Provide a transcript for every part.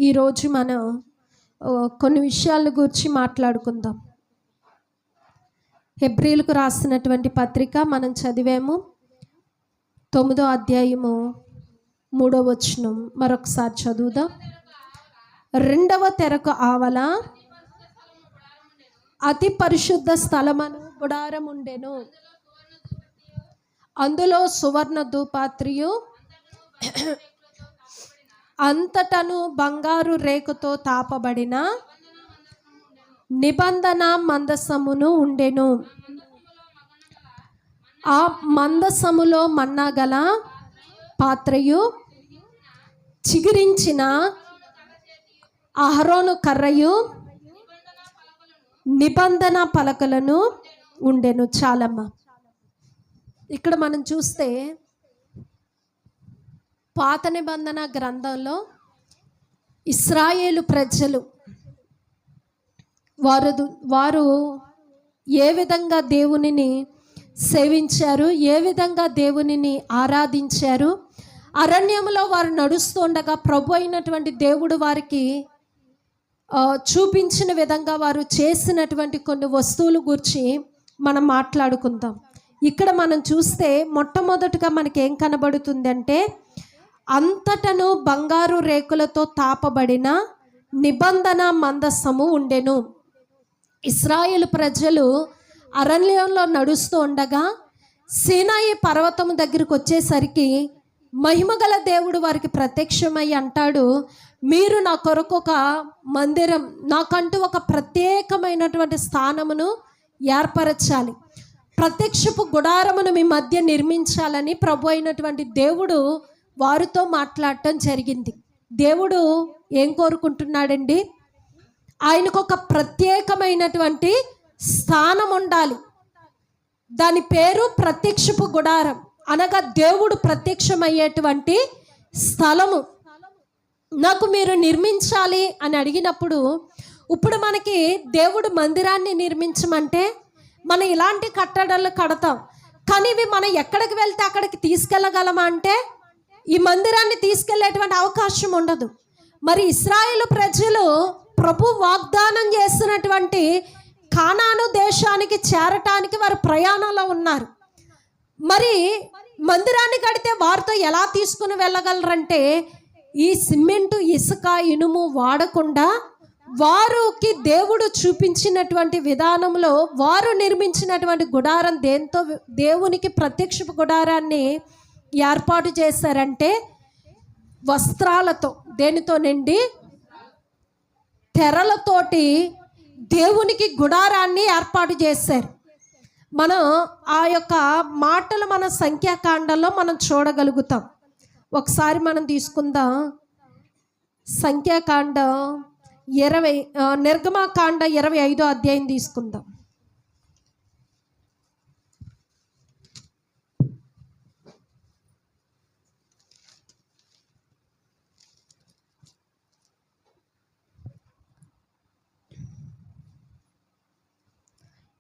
ఈరోజు మనం కొన్ని విషయాల గురించి మాట్లాడుకుందాం. హెబ్రీలకు రాసినటువంటి పత్రిక మనం చదివాము, 9వ అధ్యాయము 3వ వచనం. మరొకసారి చదువుదాం. రెండవ తెరకు ఆవల అతి పరిశుద్ధ స్థలమను గుడారం ఉండెను. అందులో సువర్ణ ధూపాత్రియు అంతటను బంగారు రేకుతో తాపబడిన నిబంధన మందసమును ఉండెను. ఆ మందసములో మన్నా గల పాత్రయు చిగురించిన అహరోను కర్రయు నిబంధన పలకలను ఉండెను. చాలమ్మ. ఇక్కడ మనం చూస్తే పాత నిబంధన గ్రంథంలో ఇశ్రాయేలు ప్రజలు వారు ఏ విధంగా దేవునిని సేవించారు, ఏ విధంగా దేవునిని ఆరాధించారు. అరణ్యంలో వారు నడుస్తుండగా ప్రభు అయినటువంటి దేవుడు వారికి చూపించిన విధంగా వారు చేసినటువంటి కొన్ని వస్తువుల గురించి మనం మాట్లాడుకుందాం. ఇక్కడ మనం చూస్తే మొట్టమొదటిగా మనకి ఏం కనబడుతుందంటే, అంతటను బంగారు రేకులతో తాపబడిన నిబంధన మందసము ఉండెను. ఇశ్రాయేలు ప్రజలు అరణ్యంలో నడుస్తూ ఉండగా సీనాయి పర్వతం దగ్గరికి వచ్చేసరికి మహిమగల దేవుడు వారికి ప్రత్యక్షమై అంటాడు, మీరు నా కొరకు ఒక మందిరం, నాకంటూ ఒక ప్రత్యేకమైనటువంటి స్థానమును ఏర్పరచాలి, ప్రత్యక్షపు గుడారమును మీ మధ్య నిర్మించాలని ప్రభు అయినటువంటి దేవుడు వారితో మాట్లాడటం జరిగింది. దేవుడు ఏం కోరుకుంటున్నాడండి? ఆయనకు ఒక ప్రత్యేకమైనటువంటి స్థానం ఉండాలి. దాని పేరు ప్రత్యక్షపు గుడారం, అనగా దేవుడు ప్రత్యక్షమయ్యేటువంటి స్థలము నాకు మీరు నిర్మించాలి అని అడిగినప్పుడు, ఇప్పుడు మనకి దేవుడు మందిరాన్ని నిర్మించమంటే మనం ఇలాంటి కట్టడాలు కడతాం, కానీ ఇవి మనం ఎక్కడికి వెళ్తే అక్కడికి తీసుకెళ్ళగలమా అంటే ఈ మందిరాన్ని తీసుకెళ్లేటువంటి అవకాశం ఉండదు. మరి ఇశ్రాయేలు ప్రజలు ప్రభు వాగ్దానం చేస్తున్నటువంటి కానాను దేశానికి చేరటానికి వారు ప్రయాణంలో ఉన్నారు. మరి మందిరాన్ని కడితే వారితో ఎలా తీసుకుని వెళ్ళగలరంటే, ఈ సిమెంటు, ఇసుక, ఇనుము వాడకుండా వారికి దేవుడు చూపించినటువంటి విధానంలో వారు నిర్మించినటువంటి గుడారం, దేంతో దేవునికి ప్రత్యక్షపు గుడారాన్ని ఏర్పాటు చేశారంటే వస్త్రాలతో, దేనితోనండి? తెరలతోటి దేవునికి గుడారాన్ని ఏర్పాటు చేశారు. మనం ఆ యొక్క మాటలు మన సంఖ్యాకాండంలో మనం చూడగలుగుతాం. ఒకసారి మనం తీసుకుందాం. సంఖ్యాకాండం 20, నిర్గమకాండ 25వ అధ్యాయం తీసుకుందాం.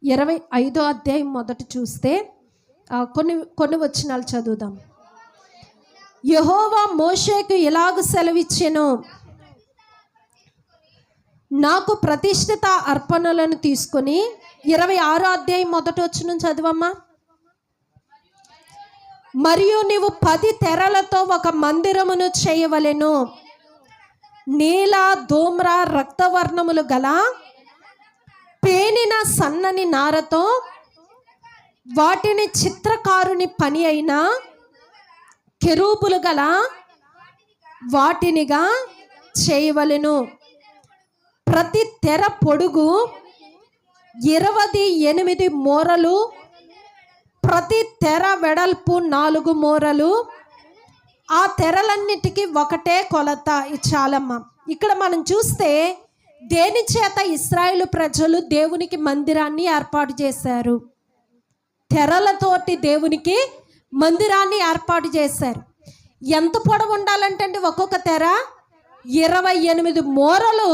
ఇరవై 5వ అధ్యాయం మొదట చూస్తే కొన్ని వచనాలు చదువుదాం. యెహోవా మోషేకు ఇలాగ సెలవిచ్చెను, నాకు ప్రతిష్ఠిత అర్పణలను తీసుకొని. 26వ అధ్యాయం మొదటి వచనం చదువమ్మా. మరియు నీవు 10 తెరలతో ఒక మందిరమును చేయవలెను, నీల, ధూమ్ర, రక్తవర్ణములు గల పేనిన సన్నని నారతో వాటిని చిత్రకారుని పని అయిన కెరూబులు గల వాటినిగా చేయవలెను. ప్రతి తెర పొడుగు 28 మూరలు, ప్రతి తెర వెడల్పు 4 మూరలు. ఆ తెరలన్నిటికీ ఒకటే కొలత. చాలమ్మ. ఇక్కడ మనం చూస్తే దేని చేత ఇశ్రాయేలు ప్రజలు దేవునికి మందిరాన్ని ఏర్పాటు చేశారు? తెరలతోటి దేవునికి మందిరాన్ని ఏర్పాటు చేశారు. ఎంత పొడవు ఉండాలంటే అండి, ఒక్కొక్క తెర 28 మూరలు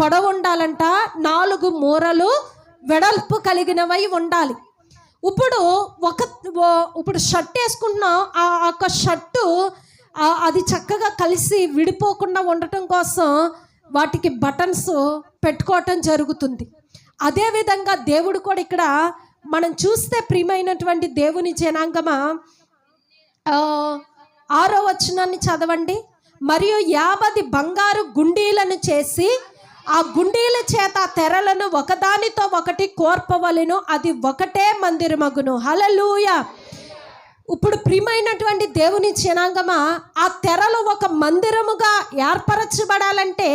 పొడవు ఉండాలంట, 4 మూరలు వెడల్పు కలిగినవై ఉండాలి. ఇప్పుడు షర్ట్ వేసుకుంటున్నాం, ఆ యొక్క షర్టు అది చక్కగా కలిసి విడిపోకుండా ఉండటం కోసం వాటికి బటన్స్ పెట్టుకోవటం జరుగుతుంది. అదేవిధంగా దేవుడు కూడా ఇక్కడ మనం చూస్తే ప్రియమైనటువంటి దేవుని జనాంగమా 6వ వచనాన్ని చదవండి. మరియు 50 బంగారు గుండీలను చేసి ఆ గుండీల చేత తెరలను ఒకదానితో ఒకటి కోర్పవలెను, అది ఒకటే మందిరమగును. హల్లెలూయా. ఇప్పుడు ప్రియమైనటువంటి దేవుని జనాంగమా, ఆ తెరలు ఒక మందిరముగా ఏర్పరచబడాలంటే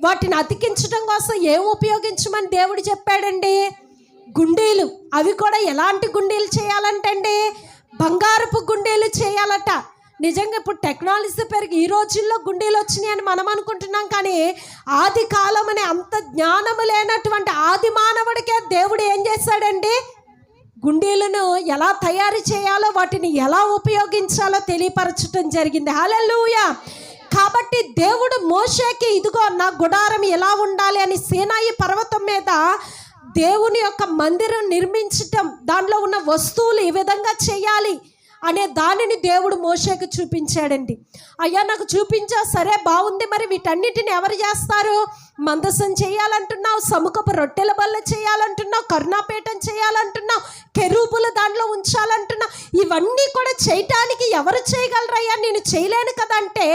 వాటిని అతికించడం కోసం ఏం ఉపయోగించమని దేవుడు చెప్పాడండి? గుండీలు. అవి కూడా ఎలాంటి గుండీలు చేయాలంటండి? బంగారపు గుండీలు చేయాలట. నిజంగా ఇప్పుడు టెక్నాలజీ పెరిగి ఈ రోజుల్లో గుండీలు వచ్చినాయి అని మనం అనుకుంటున్నాం, కానీ ఆది కాలమనే అంత జ్ఞానము లేనటువంటి ఆది మానవుడికే దేవుడు ఏం చేశాడండి? గుండీలను ఎలా తయారు చేయాలో, వాటిని ఎలా ఉపయోగించాలో తెలియపరచడం జరిగింది. హల్లెలూయా. కాబట్టి దేవుడు మోషేకి ఇదిగో నా గుడారం ఎలా ఉండాలి అని సీనాయి పర్వతం మీద దేవుని యొక్క మందిరం నిర్మించటం, దానిలో ఉన్న వస్తువులు ఈ విధంగా చేయాలి అనే దానిని దేవుడు మోషేకి చూపించాడండి. అయ్యా నాకు చూపించా, సరే బాగుంది, మరి వీటన్నిటిని ఎవరు చేస్తారు? మందసం చేయాలంటున్నావు, సముఖపు రొట్టెల బల్ల చేయాలంటున్నావు, కరుణాపీఠం చేయాలంటున్నావు, కెరూబులు దానిలో ఉంచాలంటున్నావు. ఇవన్నీ కూడా చేయటానికి ఎవరు చేయగలరయ్యా? నేను చేయలేను కదా అంటే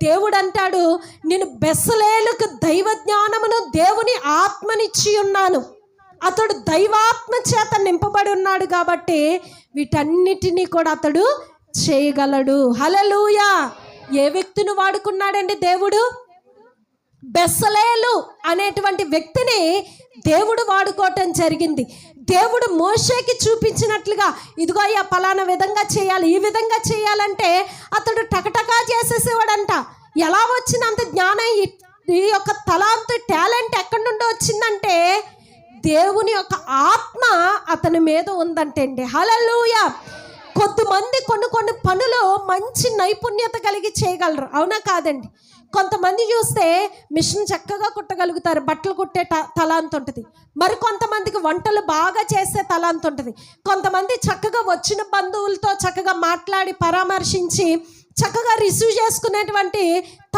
దేవుడు అంటాడు, నేను బెసలేలుకు దైవ జ్ఞానమును దేవుని ఆత్మనిచ్చి ఉన్నాను. అతడు దైవాత్మ చేత నింపబడి ఉన్నాడు కాబట్టి వీటన్నిటినీ కూడా అతడు చేయగలడు. హల్లెలూయా. ఏ వ్యక్తిని వాడుకున్నాడండి దేవుడు? బెసలేలు అనేటువంటి వ్యక్తిని దేవుడు వాడుకోవటం జరిగింది. దేవుడు మోషేకి చూపించినట్లుగా ఇదిగో అయ్యా పలానా విధంగా చేయాలి, ఈ విధంగా చేయాలంటే అతడు టకటకా చేసేసేవాడంట. ఎలా వచ్చినంత జ్ఞానం, ఈ యొక్క తలాంతు, టాలెంట్ ఎక్కడి నుండి వచ్చిందంటే దేవుని యొక్క ఆత్మ అతని మీద ఉందంటే అండి. హల్లెలూయా. కొంతమంది కొన్ని పనులు మంచి నైపుణ్యత కలిగి చేయగలరు, అవునా కాదండి? కొంతమంది చూస్తే మిషన్ చక్కగా కుట్టగలుగుతారు, బట్టలు కుట్టే తలాంతు ఉంటుంది. మరి కొంతమందికి వంటలు బాగా చేసే తలాంతు ఉంటుంది. కొంతమంది చక్కగా వచ్చిన బంధువులతో చక్కగా మాట్లాడి పరామర్శించి చక్కగా రిసీవ్ చేసుకునేటువంటి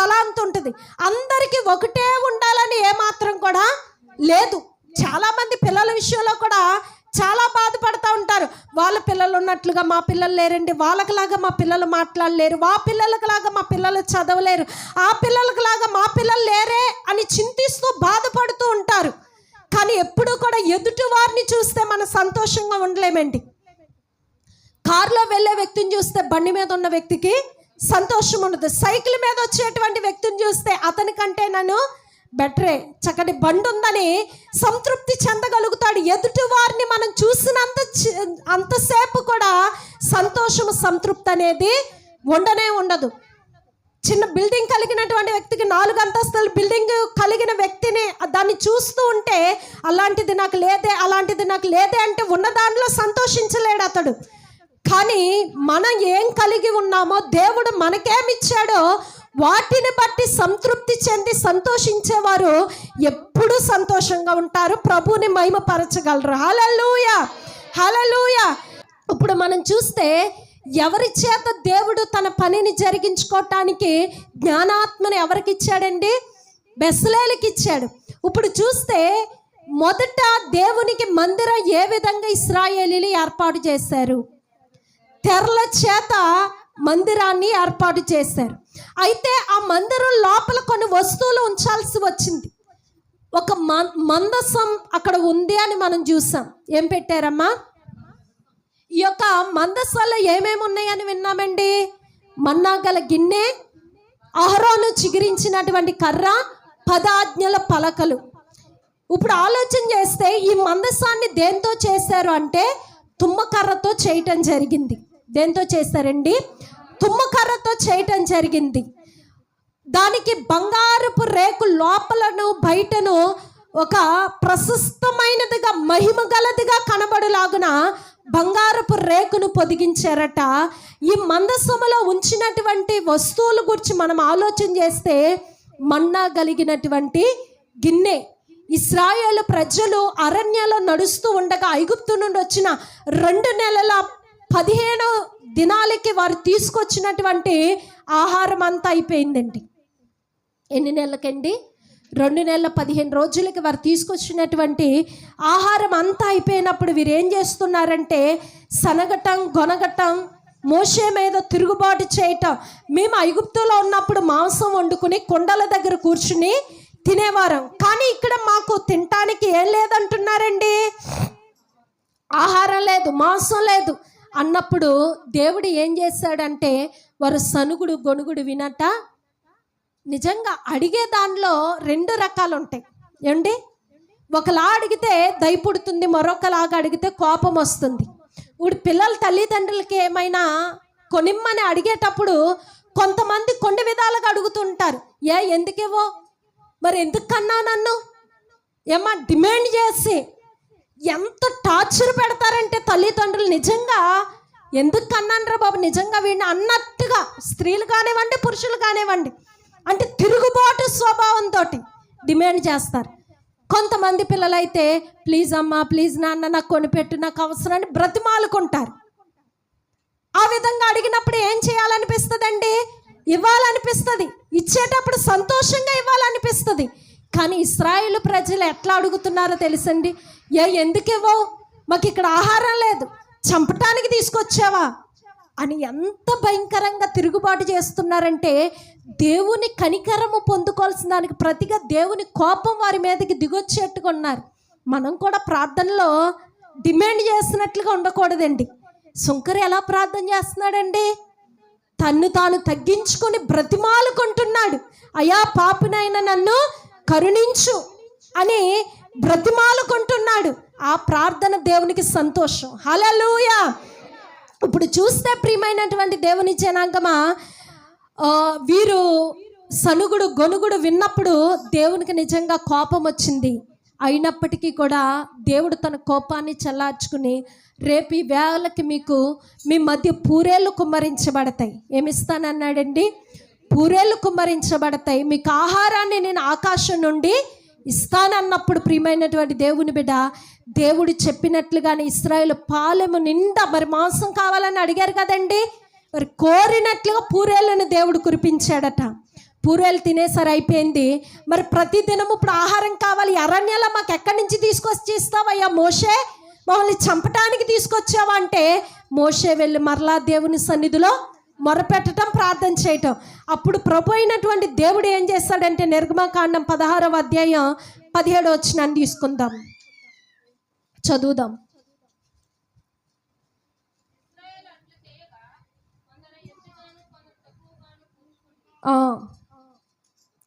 తలాంతు ఉంటుంది. అందరికీ ఒకటే ఉండాలని ఏమాత్రం కూడా లేదు. చాలామంది పిల్లల విషయంలో కూడా చాలా బాధపడుతూ ఉంటారు. వాళ్ళ పిల్లలు ఉన్నట్లుగా మా పిల్లలు లేరండి, వాళ్ళకిలాగా మా పిల్లలు మాట్లాడలేరు, ఆ పిల్లలకిలాగా మా పిల్లలు చదవలేరు, ఆ పిల్లలకిలాగా మా పిల్లలు లేరే అని చింతిస్తూ బాధపడుతూ ఉంటారు. కానీ ఎప్పుడూ కూడా ఎదుటి వారిని చూస్తే మనం సంతోషంగా ఉండలేమండి. కారులో వెళ్ళే వ్యక్తిని చూస్తే బండి మీద ఉన్న వ్యక్తికి సంతోషం ఉండదు. సైకిల్ మీద వచ్చేటువంటి వ్యక్తిని చూస్తే అతనికంటే నన్ను బెటరే, చక్కటి బండి ఉందని సంతృప్తి చెందగలుగుతాడు. ఎదుటి వారిని మనం అంతసేపు కూడా సంతోషము, సంతృప్తి అనేది ఉండదు. చిన్న బిల్డింగ్ కలిగినటువంటి వ్యక్తికి 4 అంతస్తుల బిల్డింగ్ కలిగిన వ్యక్తిని దాన్ని చూస్తూ ఉంటే అలాంటిది నాకు లేదే, అలాంటిది నాకు లేదే అంటే ఉన్న దానిలో సంతోషించలేడు అతడు. కానీ మనం ఏం కలిగి ఉన్నామో, దేవుడు మనకేమిచ్చాడో వాటిని బట్టి సంతృప్తి చెంది సంతోషించేవారు ఎప్పుడూ సంతోషంగా ఉంటారు, ప్రభువుని మహిమపరచగలరు. హల్లెలూయా. హల్లెలూయా. ఇప్పుడు మనం చూస్తే ఎవరి చేత దేవుడు తన పనిని జరిగించుకోవటానికి జ్ఞానాత్మని ఎవరికి ఇచ్చాడండి? బెసలేలుకి ఇచ్చాడు. ఇప్పుడు చూస్తే మొదట దేవునికి మందిరం ఏ విధంగా ఇశ్రాయేలీలు ఏర్పాటు చేశారు? తెరల చేత మందిరాన్ని ఏర్పాటు చేశారు. అయితే ఆ మందిరం లోపల కొన్ని వస్తువులు ఉంచాల్సి వచ్చింది. ఒక మందసం అక్కడ ఉంది అని మనం చూసాం. ఏం పెట్టారమ్మా? ఈ యొక్క మందసాల్లో ఏమేమి ఉన్నాయని విన్నామండి? మన్నా గల గిన్నె, అహరోను చిగురించినటువంటి కర్ర, 10 ఆజ్ఞల పలకలు. ఇప్పుడు ఆలోచన చేస్తే ఈ మందసాన్ని దేంతో చేశారు అంటే తుమ్మకర్రతో చేయటం జరిగింది. దేంతో చేశారండి? తుమ్మకర్రతో చేయటం జరిగింది. దానికి బంగారపు రేకు లోపలను బయటను ఒక ప్రశస్తమైనదిగా మహిమగలదిగా కనబడులాగున బంగారపు రేకును పొదిగించారట. ఈ మందసములో ఉంచినటువంటి వస్తువుల గురించి మనం ఆలోచన చేస్తే మన్నా కలిగినటువంటి గిన్నె, ఇశ్రాయేలు ప్రజలు అరణ్యంలో నడుస్తూ ఉండగా ఐగుప్తు నుండి వచ్చిన 2 నెలల 15 దినాలకి వారు తీసుకొచ్చినటువంటి ఆహారం అంతా అయిపోయిందండి. ఎన్ని నెలలకండి? 2 నెలల 15 రోజులకి వారు తీసుకొచ్చినటువంటి ఆహారం అంతా అయిపోయినప్పుడు వీరు ఏం చేస్తున్నారంటే సనగటం, గొనగటం, మోషే మీద తిరుగుబాటు చేయటం. మేము ఐగుప్తులో ఉన్నప్పుడు మాంసం వండుకుని కొండల దగ్గర కూర్చుని తినేవారం, కానీ ఇక్కడ మాకు తినటానికి ఏం లేదంటున్నారండి. ఆహారం లేదు, మాంసం లేదు అన్నప్పుడు దేవుడు ఏం చేశాడంటే వారు సనుగుడు గొనుగుడు వినట. నిజంగా అడిగే దానిలో 2 రకాలు ఉంటాయి ఏమండి. ఒకలా అడిగితే దయ పుడుతుంది, మరొకలాగా అడిగితే కోపం వస్తుంది. ఇప్పుడు పిల్లల తల్లిదండ్రులకి ఏమైనా కొనిమ్మని అడిగేటప్పుడు కొంతమంది కొన్ని విధాలుగా అడుగుతుంటారు. ఎందుకేవో మరి ఎందుకు కన్నా నన్ను ఏమా డిమాండ్ చేసి ఎంత టార్చర్ పెడతారంటే తల్లిదండ్రులు నిజంగా ఎందుకు కన్నానరా బాబు నిజంగా వీడిని అన్నట్టుగా స్త్రీలు కానివ్వండి పురుషులు కానివ్వండి అంటే తిరుగుబాటు స్వభావంతో డిమాండ్ చేస్తారు. కొంతమంది పిల్లలైతే ప్లీజ్ అమ్మా, ప్లీజ్ నాన్న, నాకు కొనిపెట్టు, నాకు అవసరాన్ని బ్రతిమాలుకుంటారు. ఆ విధంగా అడిగినప్పుడు ఏం చేయాలనిపిస్తుందండి? ఇవ్వాలనిపిస్తుంది. ఇచ్చేటప్పుడు సంతోషంగా ఇవ్వాలనిపిస్తుంది. కానీ ఇశ్రాయేలు ప్రజలు ఎట్లా అడుగుతున్నారో తెలుసండి. ఎందుకు ఇవ్వవు, మాకు ఇక్కడ ఆహారం లేదు, చంపటానికి తీసుకొచ్చావా అని ఎంత భయంకరంగా తిరుగుబాటు చేస్తున్నారంటే దేవుని కనికరము పొందుకోవాల్సిన దానికి ప్రతిగా దేవుని కోపం వారి మీదకి దిగొచ్చేట్టుకున్నారు. మనం కూడా ప్రార్థనలో డిమాండ్ చేస్తున్నట్లుగా ఉండకూడదండి. శంకరు ఎలా ప్రార్థన చేస్తున్నాడండి? తన్ను తాను తగ్గించుకొని బ్రతిమాలుకుంటున్నాడు. అయ్యా పాపినైనా నన్ను కరుణించు అని బ్రతిమాలుకుంటున్నాడు. ఆ ప్రార్థన దేవునికి సంతోషం. హల్లెలూయా. ఇప్పుడు చూస్తే ప్రియమైనటువంటి దేవుని జనాంగమా, వీరు సనుగుడు గొనుగుడు విన్నప్పుడు దేవునికి నిజంగా కోపం వచ్చింది. అయినప్పటికీ కూడా దేవుడు తన కోపాన్ని చల్లార్చుకుని రేపు ఈ వేళకి మీకు మీ మధ్య పూరేళ్ళు కుమ్మరించబడతాయి. ఏమిస్తానన్నాడండి? పూరేళ్ళు కుమ్మరించబడతాయి, మీకు ఆహారాన్ని నేను ఆకాశం నుండి ఇస్తానన్నప్పుడు ప్రియమైనటువంటి దేవుని బిడ్డ, దేవుడు చెప్పినట్లుగానే ఇశ్రాయేలు పాలెము నిండా మరి మాంసం కావాలని అడిగారు కదండి, మరి కోరినట్లుగా పూరేళ్ళని దేవుడు కురిపించాడట. పూరేళ్ళు తినేసరి అయిపోయింది. మరి ప్రతిదినము ఇప్పుడు ఆహారం కావాలి, అరణ్యాల మాకు ఎక్కడి నుంచి తీసుకొచ్చి ఇస్తావయ్యా మోషే, మమ్మల్ని చంపటానికి తీసుకొచ్చావా అంటే మోషే వెళ్ళి మరలా దేవుని సన్నిధిలో మొరపెట్టడం, ప్రార్థన చేయటం. అప్పుడు ప్రభు అయినటువంటి దేవుడు ఏం చేస్తాడంటే నిర్గమకాండం 16వ అధ్యాయం 17వ వచనాన్ని తీసుకుందాం, చదువుదాం.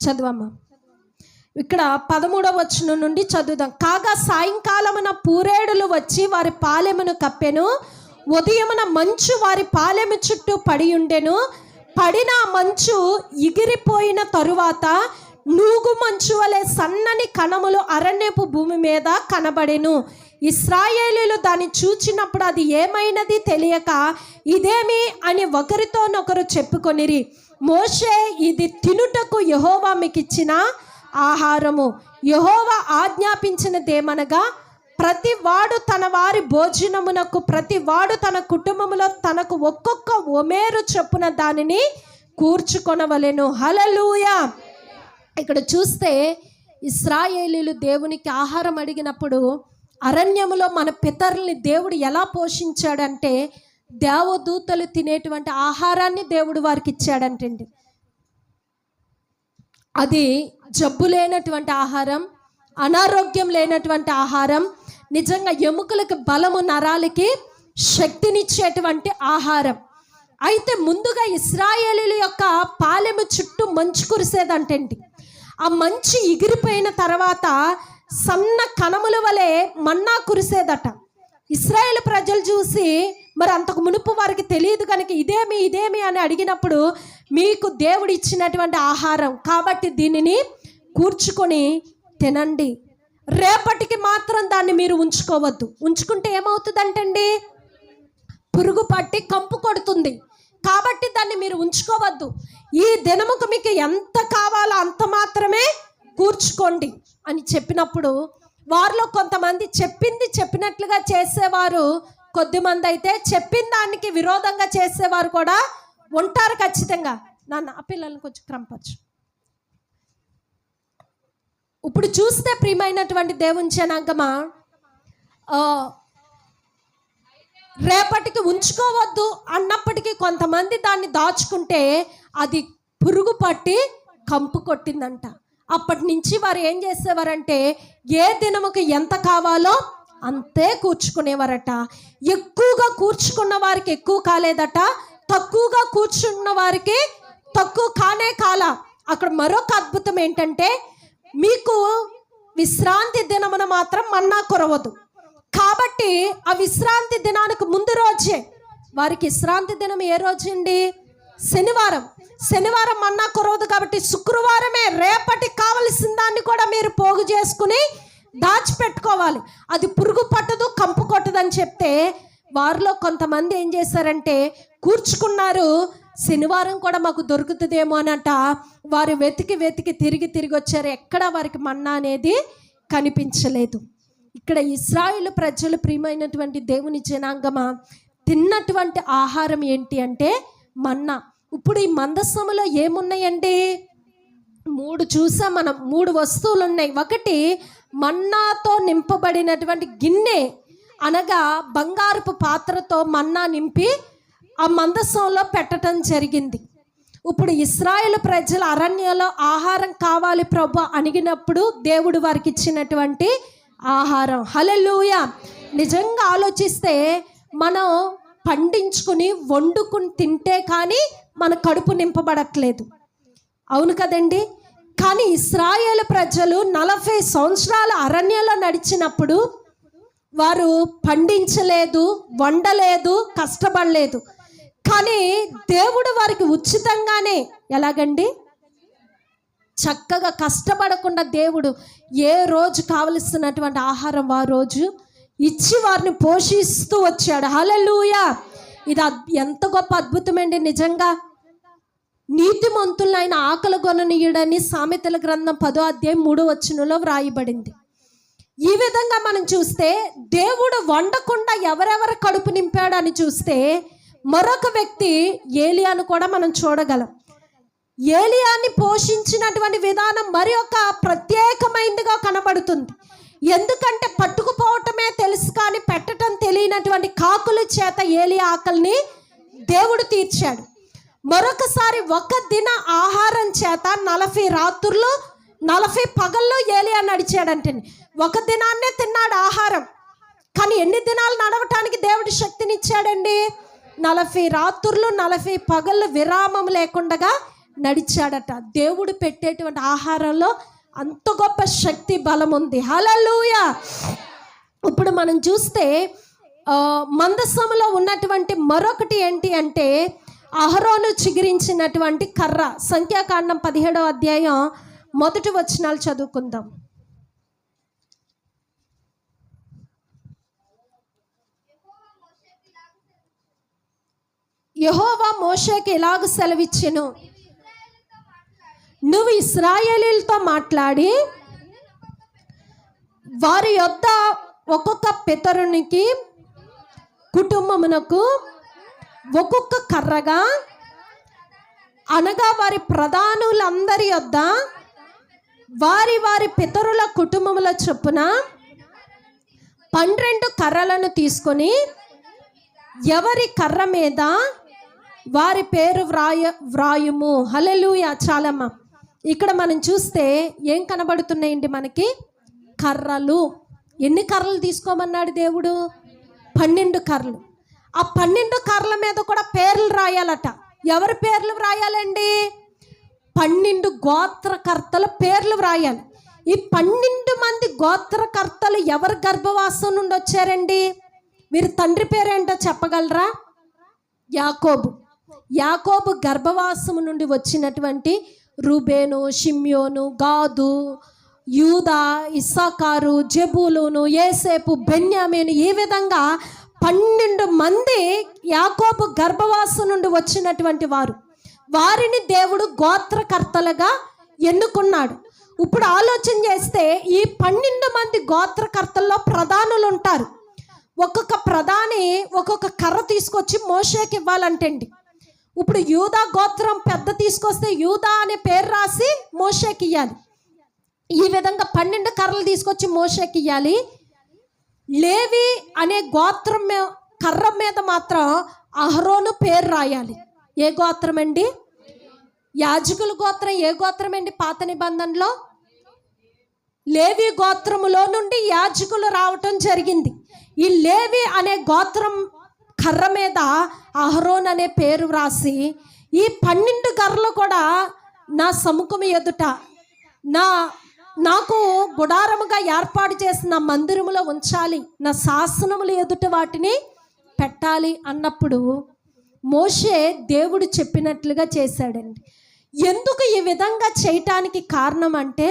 చదువమ్మా. ఇక్కడ 13వ వచనం నుండి చదువుదాం. కాగా సాయంకాలమున పూరేడులు వచ్చి వారి పాలెమును కప్పెను, ఉదయమున మంచు వారి పాలెము చుట్టూ పడి ఉండెను. పడిన మంచు ఎగిరిపోయిన తరువాత నూగు మంచు వలె సన్నని కణములు అరణ్యపు భూమి మీద కనబడెను. ఇశ్రాయేలీయులు దాన్ని చూచినప్పుడు అది ఏమైనది తెలియక ఇదేమి అని ఒకరితోనొకరు చెప్పుకొనిరి. మోషే, ఇది తినుటకు యెహోవా మీకు ఇచ్చిన ఆహారము. యెహోవా ఆజ్ఞాపించినదేమనగా ప్రతి వాడు తన వారి భోజనమునకు ప్రతి వాడు తన కుటుంబములో తనకు ఒక్కొక్క ఒమేరు చొప్పున దానిని కూర్చుకొనవలెను. హల్లెలూయా. ఇక్కడ చూస్తే ఇశ్రాయేలీయులు దేవునికి ఆహారం అడిగినప్పుడు అరణ్యములో మన పితరుల్ని దేవుడు ఎలా పోషించాడంటే దేవదూతలు తినేటువంటి ఆహారాన్ని దేవుడు వారికి ఇచ్చాడంటండి. అది జబ్బు లేనటువంటి ఆహారం, అనారోగ్యం లేనటువంటి ఆహారం, నిజంగా ఎముకలకు బలము, నరాలకి శక్తినిచ్చేటువంటి ఆహారం. అయితే ముందుగా ఇశ్రాయేలీయుల యొక్క పాలెము చుట్టూ మంచు కురిసేదంటండి. ఆ మంచు ఎగిరిపోయిన తర్వాత సన్న కణముల వలె మన్నా కురిసేదట. ఇశ్రాయేలు ప్రజలు చూసి మరి అంతకు మునుపు వారికి తెలియదు కనుక ఇదేమి అని అడిగినప్పుడు మీకు దేవుడు ఇచ్చినటువంటి ఆహారం కాబట్టి దీనిని కూర్చుకొని తినండి, రేపటికి మాత్రం దాన్ని మీరు ఉంచుకోవద్దు. ఉంచుకుంటే ఏమవుతుందంటండి, పురుగు పట్టి కంపు కొడుతుంది. కాబట్టి దాన్ని మీరు ఉంచుకోవద్దు. ఈ దినముకు మీకు ఎంత కావాలో అంత మాత్రమే కూర్చుకోండి అని చెప్పినప్పుడు వారిలో కొంతమంది చెప్పింది చెప్పినట్లుగా చేసేవారు, కొద్దిమంది అయితే చెప్పిన దానికి విరోధంగా చేసేవారు కూడా ఉంటారు ఖచ్చితంగా. నాన్న ఆ పిల్లల్ని కొంచెం క్రమపరచు. ఇప్పుడు చూస్తే ప్రియమైనటువంటి దేవుని జనాంగమా, రేపటికి ఉంచుకోవద్దు అన్నప్పటికీ కొంతమంది దాన్ని దాచుకుంటే అది పురుగు పట్టి కంపు కొట్టిందంట. అప్పటి నుంచి వారు ఏం చేసేవారంటే ఏ దినముకి ఎంత కావాలో అంతే కూర్చుకునేవారట. ఎక్కువగా కూర్చుకున్న వారికి ఎక్కువ కాలేదట, తక్కువగా కూర్చున్న వారికి తక్కువ కానే కాల. అక్కడ మరొక అద్భుతం ఏంటంటే, మీకు విశ్రాంతి దినమున మాత్రం మన్నా కురవదు. కాబట్టి ఆ విశ్రాంతి దినానికి ముందు రోజే, వారికి విశ్రాంతి దినం ఏ రోజు అండి? శనివారం. శనివారం మన్నా కురవదు కాబట్టి శుక్రవారమే రేపటికి కావలసిన దాన్ని కూడా మీరు పోగు చేసుకుని దాచిపెట్టుకోవాలి. అది పురుగు పట్టదు, కంపు కొట్టదని చెప్తే వారిలో కొంతమంది ఏం చేశారంటే కూర్చుకున్నారు. శనివారం కూడా మాకు దొరుకుతుందేమో అనట వారు వెతికి తిరిగి వచ్చారు. ఎక్కడ వారికి మన్నా అనేది కనిపించలేదు. ఇక్కడ ఇశ్రాయేలు ప్రజలు, ప్రియమైనటువంటి దేవుని జనాంగమా, తిన్నటువంటి ఆహారం ఏంటి అంటే మన్నా. ఇప్పుడు ఈ మందసములో ఏమున్నాయండి? 3 చూసాం మనం. 3 వస్తువులు ఉన్నాయి. ఒకటి మన్నాతో నింపబడినటువంటి గిన్నె, అనగా బంగారపు పాత్రతో మన్నా నింపి ఆ మందసంలో పెట్టడం జరిగింది. ఇప్పుడు ఇశ్రాయేలు ప్రజల అరణ్యంలో ఆహారం కావాలి ప్రభు అడిగినప్పుడు దేవుడు వారికి ఇచ్చినటువంటి ఆహారం. హల్లెలూయా. నిజంగా ఆలోచిస్తే మనం పండించుకుని వండుకుని తింటే కానీ మన కడుపు నింపబడట్లేదు, అవును కదండి? కానీ ఇశ్రాయేలు ప్రజలు 40 సంవత్సరాల అరణ్యంలో నడిచినప్పుడు వారు పండించలేదు, వండలేదు, కష్టపడలేదు. కానీ దేవుడు వారికి ఉచితంగానే, ఎలాగండి, చక్కగా కష్టపడకుండా దేవుడు ఏ రోజు కావలసినటువంటి ఆహారం ఆ రోజు ఇచ్చి వారిని పోషిస్తూ వచ్చాడు. హల్లెలూయా. ఇది ఎంత గొప్ప అద్భుతమండి నిజంగా. నీతిమంతులను ఆయన ఆకలి కొననీయుడని సామెతల గ్రంథం 10వ అధ్యాయం 3వ వచనంలో వ్రాయబడింది. ఈ విధంగా మనం చూస్తే దేవుడు వండకుండా ఎవరెవరు కడుపు నింపాడని చూస్తే మరొక వ్యక్తి ఏలియాను కూడా మనం చూడగలం. ఏలియాని పోషించినటువంటి విధానం మరి ఒక ప్రత్యేకమైనదిగా కనబడుతుంది. ఎందుకంటే పట్టుకుపోవటమే తెలుసు కానీ పెట్టడం తెలియనటువంటి కాకుల చేత ఏలియా ఆకలిని దేవుడు తీర్చాడు. మరొకసారి ఒక దిన ఆహారం చేత 40 రాత్రులు 40 పగల్లో ఏలియా నడిచాడంటే, ఒక దినాన్నే తిన్నాడు ఆహారం. కానీ ఎన్ని దినాలు నడవటానికి దేవుడు శక్తినిచ్చాడండి? 40 రాత్రులు 40 పగళ్ళు విరామం లేకుండా నడిచాడట. దేవుడు పెట్టేటువంటి ఆహారంలో అంత గొప్ప శక్తి బలం ఉంది. హల్లెలూయా. ఇప్పుడు మనం చూస్తే మందసములో ఉన్నటువంటి మరొకటి ఏంటి అంటే అహరోను చిగురించినటువంటి కర్ర. సంఖ్యాకాండం 17వ అధ్యాయం 1 వచనాలు చదువుకుందాం. యెహోవా మోషేకి ఇలాగ సెలవిచ్చెను, నువ్వు ఇశ్రాయేలీలతో మాట్లాడి వారి యొద్ద ఒక్కొక్క పితరునికి కుటుంబమునకు ఒక్కొక్క కర్రగా, అనగా వారి ప్రధానులందరి యొద్ద వారి వారి పితరుల కుటుంబముల చొప్పున 12 కర్రలను తీసుకొని ఎవరి కర్ర మీద వారి పేరు వ్రాయుము. హల్లెలూయా. చాలమ్మా. ఇక్కడ మనం చూస్తే ఏం కనబడుతున్నాయండి మనకి? కర్రలు. ఎన్ని కర్రలు తీసుకోమన్నాడు దేవుడు? 12 కర్రలు. ఆ 12 కర్రల మీద కూడా పేర్లు రాయాలట. ఎవరి పేర్లు వ్రాయాలండి? 12 గోత్రకర్తల పేర్లు వ్రాయాలి. ఈ 12 మంది గోత్రకర్తలు ఎవరి గర్భవాసం నుండి వచ్చారండి? మీరు తండ్రి పేరేంటో చెప్పగలరా? యాకోబు. యాకోబు గర్భవాసము నుండి వచ్చినటువంటి రూబేను, షిమ్యోను, గాదు, యూదా, ఇస్సాకారు, జెబూలూను, యేసేపు, బెన్యామీను, ఈ విధంగా 12 మంది యాకోబు గర్భవాసం నుండి వచ్చినటువంటి వారు. వారిని దేవుడు గోత్రకర్తలుగా ఎన్నుకున్నాడు. ఇప్పుడు ఆలోచన చేస్తే ఈ 12 మంది గోత్రకర్తల్లో ప్రధానులు ఉంటారు. ఒక్కొక్క ప్రధాని ఒక్కొక్క కర్ర తీసుకొచ్చి మోషేకి ఇవ్వాలంటండి. ఇప్పుడు యూదా గోత్రం పెద్ద తీసుకొస్తే యూదా అనే పేరు రాసి మోషేకి ఇయ్యాలి. ఈ విధంగా 12 కర్రలు తీసుకొచ్చి మోషేకి ఇయ్యాలి. లేవి అనే గోత్రం కర్ర మీద మాత్రం అహరోను పేరు రాయాలి. ఏ గోత్రం అండి? యాజకుల గోత్రం. ఏ గోత్రం అండి? పాత నిబంధనలో లేవి గోత్రములో నుండి యాజకులు రావటం జరిగింది. ఈ లేవి అనే గోత్రం కర్ర మీద అహరోన్ అనే పేరు రాసి ఈ 12 కర్రలు కూడా నా సముఖం ఎదుట నాకు గుడారముగా ఏర్పాటు చేసిన మందిరములో ఉంచాలి, నా శాసనముల ఎదుట వాటిని పెట్టాలి అన్నప్పుడు మోషే దేవుడు చెప్పినట్లుగా చేశాడండి. ఎందుకు ఈ విధంగా చేయటానికి కారణం అంటే,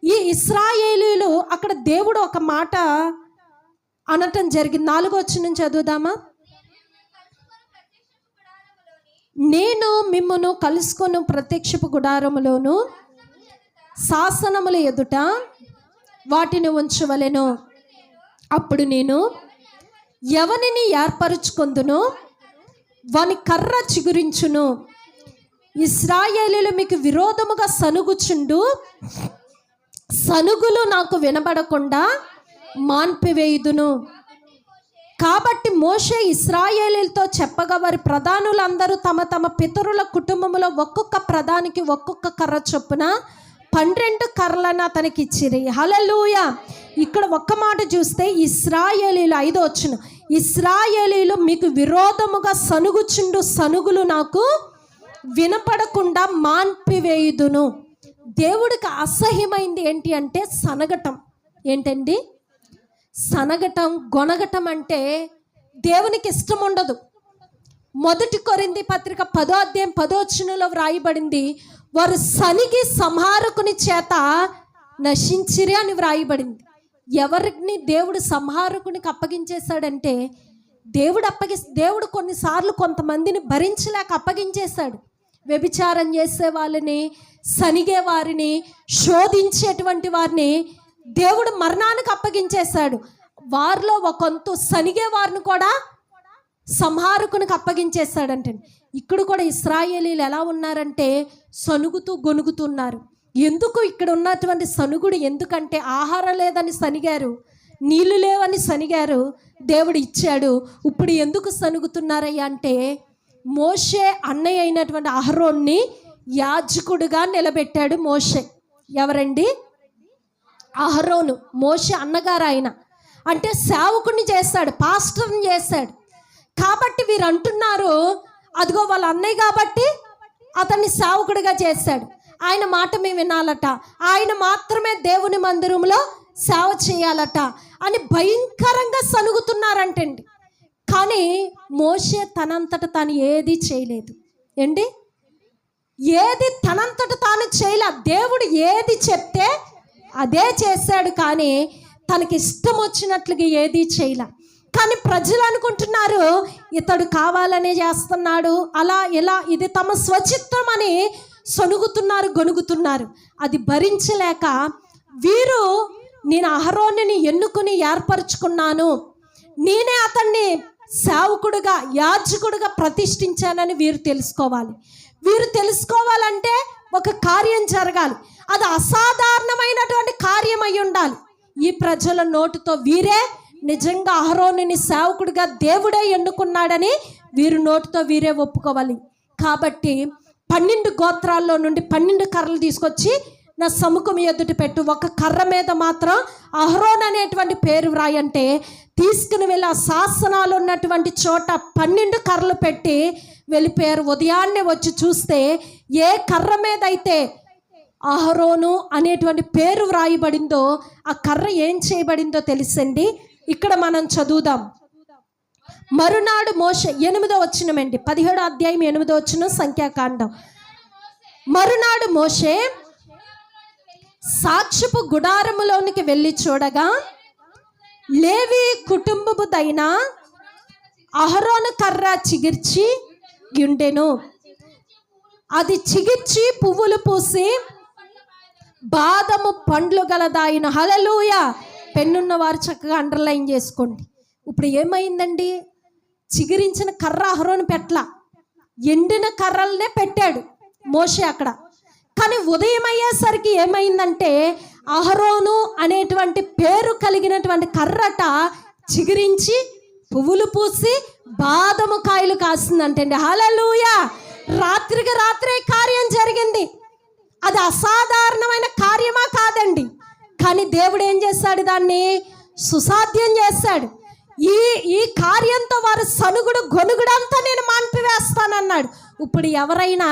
ఈ ఇశ్రాయేలీలు అక్కడ దేవుడు ఒక మాట అనటం జరిగింది. 4వ వచనం చదువుదామా? నేను మిమ్మును కలుసుకొను ప్రత్యక్షపు గుడారములోను శాసనముల ఎదుట వాటిని ఉంచవలెను. అప్పుడు నేను ఎవనిని ఏర్పరుచుకొందును, వాని కర్ర చిగురించును. ఇశ్రాయేలీలు మీకు విరోధముగా సనుగుచుండు, సనుగులు నాకు వినబడకుండా మాన్పివేయుదును. కాబట్టి మోషే ఇశ్రాయేలీలతో చెప్పగా వారి ప్రధానులందరూ తమ తమ పితరుల కుటుంబంలో ఒక్కొక్క ప్రధానికి ఒక్కొక్క కర్ర చొప్పున 12 కర్రలను అతనికి ఇచ్చిరి. హల్లెలూయా. ఇక్కడ ఒక్క మాట చూస్తే ఇశ్రాయేలీలు 5వ వచనం, ఇశ్రాయేలీలు మీకు విరోధముగా సనుగుచుండు, సనుగులు నాకు వినపడకుండా మాన్పివేయుదును. దేవుడికి అసహ్యమైంది ఏంటి అంటే సనగటం. ఏంటండి? సనగటం, గొనగటం అంటే దేవునికి ఇష్టం ఉండదు. 1 కొరింథీ పత్రిక 10వ అధ్యాయం 10వ వచనంలో వ్రాయబడింది, వారు సనిగి సంహారకుని చేత నశించిరి అని వ్రాయబడింది. ఎవరిని దేవుడు సంహారకునికి అప్పగించేశాడంటే, దేవుడు కొన్నిసార్లు కొంతమందిని భరించలేక అప్పగించేశాడు. వ్యభిచారం చేసే వాళ్ళని, సనిగే వారిని, శోధించేటువంటి వారిని దేవుడు మరణానికి అప్పగించేశాడు. వారిలో ఒకంతు సనిగే వారిని కూడా సంహారకునికి అప్పగించేశాడంటే, ఇక్కడ కూడా ఇశ్రాయేలీలు ఎలా ఉన్నారంటే సనుగుతూ గొనుగుతున్నారు. ఎందుకు ఇక్కడ ఉన్నటువంటి సనుగుడు? ఎందుకంటే ఆహారం లేదని సనిగారు, నీళ్లు లేవని సనిగారు, దేవుడు ఇచ్చాడు. ఇప్పుడు ఎందుకు సనుగుతున్నారయ్యా అంటే, మోషే అన్నయ్య అయినటువంటి అహరోన్ని యాజకుడిగా నిలబెట్టాడు మోషే. ఎవరండి? అహరోను. మోషే అన్నగారు ఆయన. అంటే సేవకుడిని చేశాడు, పాస్టర్ని చేశాడు. కాబట్టి వీరు అంటున్నారు, అదిగో వాళ్ళ అన్నయ్య కాబట్టి అతన్ని సేవకుడిగా చేశాడు, ఆయన మాట మేము వినాలట, ఆయన మాత్రమే దేవుని మందిరంలో సేవ చేయాలట అని భయంకరంగా సనుగుతున్నారంటండి. కానీ మోషే తనంతట తాను ఏది చేయలేదు. ఏంటి? ఏది తనంతట తాను చేయలే. దేవుడు ఏది చెప్తే అదే చేశాడు, కానీ తనకి ఇష్టం వచ్చినట్లుగా ఏది చేయలే. కానీ ప్రజలు అనుకుంటున్నారు ఇతడు కావాలనే చేస్తున్నాడు, అలా ఇలా, ఇది తమ స్వచిత్తం అని సనుగుతున్నారు, గొనుగుతున్నారు. అది భరించలేక వీరు, నేను అహరోనుని ఎన్నుకుని ఏర్పరచుకున్నాను, నేనే అతన్ని సేవకుడుగా యాజకుడుగా ప్రతిష్ఠించానని వీరు తెలుసుకోవాలి. వీరు తెలుసుకోవాలంటే ఒక కార్యం జరగాలి. అది అసాధారణమైనటువంటి కార్యం అయి ఉండాలి. ఈ ప్రజల నోటితో వీరే నిజంగా అహరోనుని సేవకుడిగా దేవుడే ఎన్నుకున్నాడని వీరు నోటితో వీరే ఒప్పుకోవాలి. కాబట్టి 12 గోత్రాల్లో నుండి 12 కర్రలు తీసుకొచ్చి నా సముఖం ఎదుట పెట్టు, ఒక కర్ర మీద మాత్రం అహరోన్ అనేటువంటి పేరు వ్రాయంటే తీసుకుని వెళ్ళి ఆ శాసనాలు ఉన్నటువంటి చోట 12 కర్రలు పెట్టి వెళ్ళిపోయారు. ఉదయాన్నే వచ్చి చూస్తే ఏ కర్ర మీద అయితే అహరోను అనేటువంటి పేరు వ్రాయబడిందో ఆ కర్ర ఏం చేయబడిందో తెలుసండి. ఇక్కడ మనం చదువుదాం. మరునాడు మోషే 8వ వచనమండి, 17వ అధ్యాయం 8వ వచనం, సంఖ్యాకాండం. మరునాడు మోషే సాక్ష్యపు గుడారములోనికి వెళ్ళి చూడగా లేవి కుటుంబముదైన అహరోను కర్ర చిగిర్చి ఉండెను. అది చిగిర్చి పువ్వులు పూసి బాదము పండ్లు గలదాయిన. హల్లెలూయా. పెన్నున్న వారు చక్కగా అండర్లైన్ చేసుకోండి. ఇప్పుడు ఏమైందండి? చిగురించిన కర్ర అహరోను పెట్ల. ఎండిన కర్రలనే పెట్టాడు మోషే అక్కడ. కానీ ఉదయం అయ్యేసరికి ఏమైందంటే అహరోను అనేటువంటి పేరు కలిగినటువంటి కర్రట చిగురించి పువ్వులు పూసి బాదము కాయలు కాసిందంటండి. హల్లెలూయా! రాత్రికి రాత్రే కార్యం జరిగింది. అది అసాధారణమైన కార్యమా కాదండి, కానీ దేవుడు ఏం చేశాడు, దాన్ని సుసాధ్యం చేశాడు. ఈ కార్యంతో వారు సనుగుడు గొనుగుడంతా నేను మాన్పివేస్తానన్నాడు. ఇప్పుడు ఎవరైనా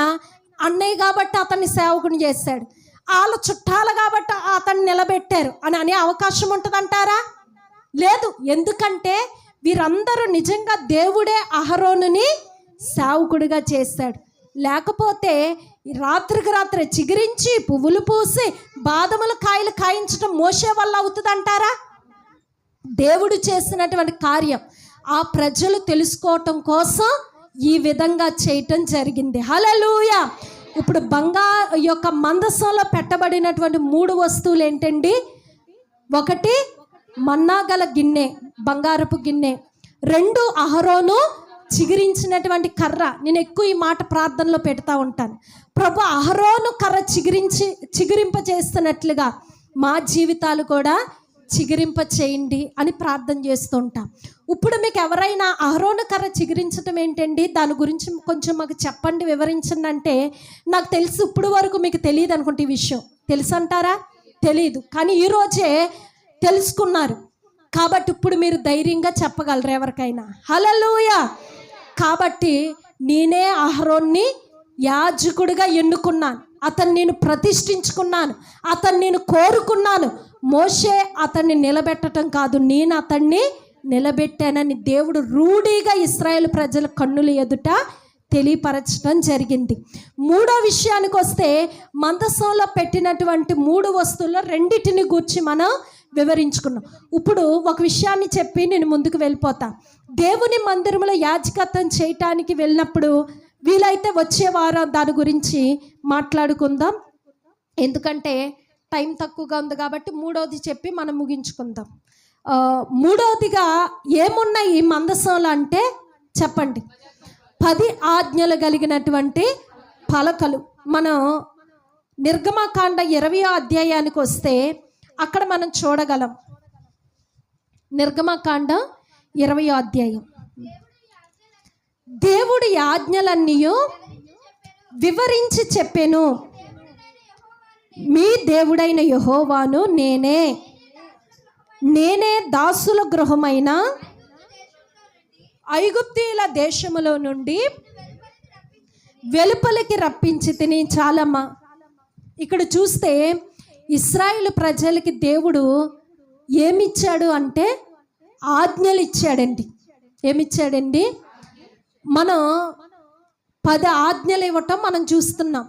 అన్నయ్య కాబట్టి అతన్ని సేవకుని చేశాడు, వాళ్ళ చుట్టాలు కాబట్టి అతన్ని నిలబెట్టారు అని అనే అవకాశం ఉంటుందంటారా? లేదు. ఎందుకంటే వీరందరూ నిజంగా దేవుడే అహరోనుని సేవకుడిగా చేశాడు. లేకపోతే రాత్రికి రాత్రి చిగురించి పువ్వులు పూసి బాదముల కాయలు కాయించడం మోసే వల్ల అవుతుందంటారా? దేవుడు చేసినటువంటి కార్యం ఆ ప్రజలు తెలుసుకోవటం కోసం ఈ విధంగా చేయటం జరిగింది. హల్లెలూయా! ఇప్పుడు యొక్క మందసంలో పెట్టబడినటువంటి 3 వస్తువులు ఏంటండి? 1 మన్నా గల గిన్నె, బంగారపు గిన్నె. 2 అహరోను చిగురించినటువంటి కర్ర. నేను ఎక్కువ ఈ మాట ప్రార్థనలో పెడతా ఉంటాను. ప్రభు, అహరోను కర్ర చిగురింప చేస్తున్నట్లుగా మా జీవితాలు కూడా చిగురింప చేయండి అని ప్రార్థన చేస్తూ ఉంటాం. ఇప్పుడు మీకు ఎవరైనా అహరోను కర్ర చిగురించడం ఏంటండి, దాని గురించి కొంచెం మాకు చెప్పండి, వివరించండి అంటే, నాకు తెలిసి ఇప్పుడు వరకు మీకు తెలియదు అనుకుంటే ఈ విషయం. తెలుసు అంటారా? తెలీదు. కానీ ఈరోజే తెలుసుకున్నారు కాబట్టి ఇప్పుడు మీరు ధైర్యంగా చెప్పగలరు ఎవరికైనా. హల్లెలూయా! కాబట్టి నేనే అహరోన్ని యాజకుడిగా ఎన్నుకున్నాను, అతన్ని నేను ప్రతిష్ఠించుకున్నాను, అతన్ని నేను కోరుకున్నాను. మోషే అతన్ని నిలబెట్టడం కాదు, నేను అతన్ని నిలబెట్టానని దేవుడు రూఢిగా ఇశ్రాయేలు ప్రజల కన్నుల ఎదుట తెలియపరచడం జరిగింది. 3వ విషయానికి వస్తే, మందసంలో పెట్టినటువంటి 3 వస్తువుల్లో 2టిని గూర్చి మనం వివరించుకున్నాం. ఇప్పుడు ఒక విషయాన్ని చెప్పి నేను ముందుకు వెళ్ళిపోతా. దేవుని మందిరంలో యాజకత్వం చేయటానికి వెళ్ళినప్పుడు వీలైతే వచ్చే వారం దాని గురించి మాట్లాడుకుందాం. ఎందుకంటే టైం తక్కువగా ఉంది కాబట్టి 3వది చెప్పి మనం ముగించుకుందాం. 3వదిగా ఏమున్నాయి ఈ మందసంలో అంటే చెప్పండి. 10 ఆజ్ఞలు కలిగినటువంటి పలకలు. మనం నిర్గమకాండ 20వ అధ్యాయానికి వస్తే అక్కడ మనం చూడగలం. నిర్గమకాండ 20వ అధ్యాయం. దేవుడి ఆజ్ఞలన్నీ వివరించి చెప్పెను, మీ దేవుడైన యెహోవాను నేనే దాసుల గృహమైన ఐగుప్తీయుల దేశములో నుండి వెలుపలికి రప్పించి తిని. చాలమ్మా. ఇక్కడ చూస్తే ఇశ్రాయేలు ప్రజలకి దేవుడు ఏమిచ్చాడు అంటే ఆజ్ఞలు ఇచ్చాడండి. ఏమిచ్చాడండి? మనం 10 ఆజ్ఞలు ఇవ్వటం మనం చూస్తున్నాం.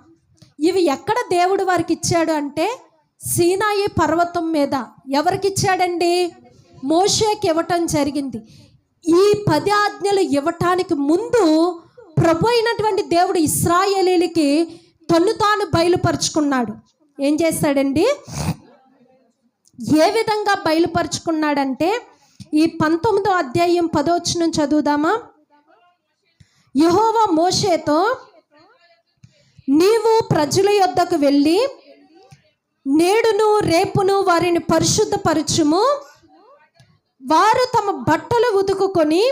ఇవి ఎక్కడ దేవుడు వారికి ఇచ్చాడు అంటే సీనాయి పర్వతం మీద. ఎవరికి ఇచ్చాడండి? మోషేకి ఇవ్వటం జరిగింది. ఈ 10 ఆజ్ఞలు ఇవ్వటానికి ముందు ప్రభు అయినటువంటి దేవుడు ఇశ్రాయేలీలకి తన్ను తాను బయలుపరుచుకున్నాడు. ఏం చేశాడండి? ఏ విధంగా బయలుపరుచుకున్నాడంటే ఈ 19వ అధ్యాయం 10వ వచనం చదువుదామా? యెహోవా మోషేతో, నీవు ప్రజల యొద్దకు వెళ్ళి నేడును రేపును వారిని పరిశుద్ధపరచుము, వారు తమ బట్టలు ఉతుకుకొని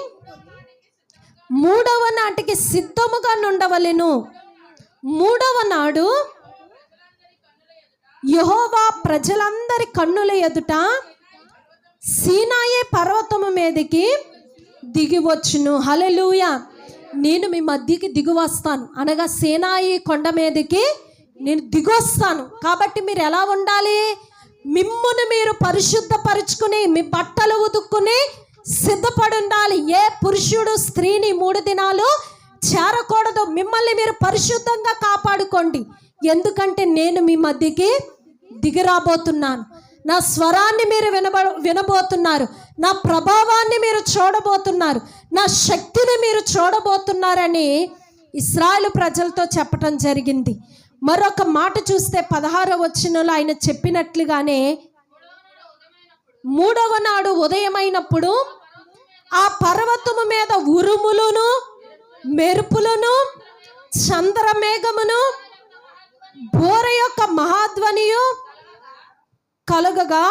3వ నాటికి సిద్ధముగా నుండవలెను. 3వ నాడు యెహోవా ప్రజలందరి కన్నుల ఎదుట సీనాయి పర్వతము మీదకి దిగివచ్చును. హల్లెలూయా! నేను మీ మధ్యకి దిగి వస్తాను అనగా సీనాయి కొండ మీదకి నేను దిగొస్తాను. కాబట్టి మీరు ఎలా ఉండాలి? మిమ్మును మీరు పరిశుద్ధపరుచుకుని మీ బట్టలు ఉతుక్కుని సిద్ధపడి ఉండాలి. ఏ పురుషుడు స్త్రీని 3 దినాలు చేరకూడదు. మిమ్మల్ని మీరు పరిశుద్ధంగా కాపాడుకోండి. ఎందుకంటే నేను మీ మధ్యకి దిగిరాబోతున్నాను. నా స్వరాన్ని మీరు వినబోతున్నారు, నా ప్రభావాన్ని మీరు చూడబోతున్నారు, నా శక్తిని మీరు చూడబోతున్నారని ఇశ్రాయేలు ప్రజలతో చెప్పటం జరిగింది. మరొక మాట చూస్తే 16వ వచనంలో ఆయన చెప్పినట్లుగానే 3వ నాడు ఉదయమైనప్పుడు ఆ పర్వతము మీద ఉరుములను మెరుపులను చంద్రమేఘమును బోర యొక్క మహాధ్వనియు కలుగగా